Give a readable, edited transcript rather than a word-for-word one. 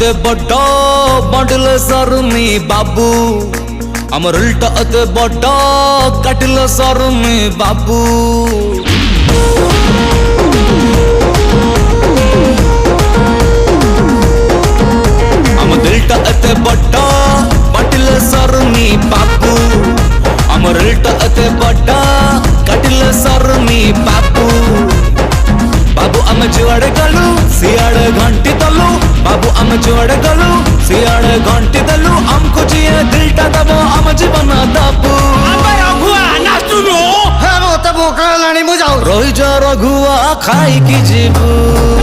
एते बड्ड बंडल सरमी बाबू आमर उल्टा एते बड्ड काटिल सरमी बाबू आम दिलटा एते बड्ड बाटिल सरमी बाबू आमर उल्टा एते बड्ड काटिल सरमी बाबू बाबू आम जुआड़े गलु सियाड़े घंटी तलु बाबू आम जुआड़े गलु सियाड़े घंटी तलु आमको जिए दिलटा दबो आम जीवन दबू रघुआ नाचुनु रही जा रघुआ खाई की जीबू।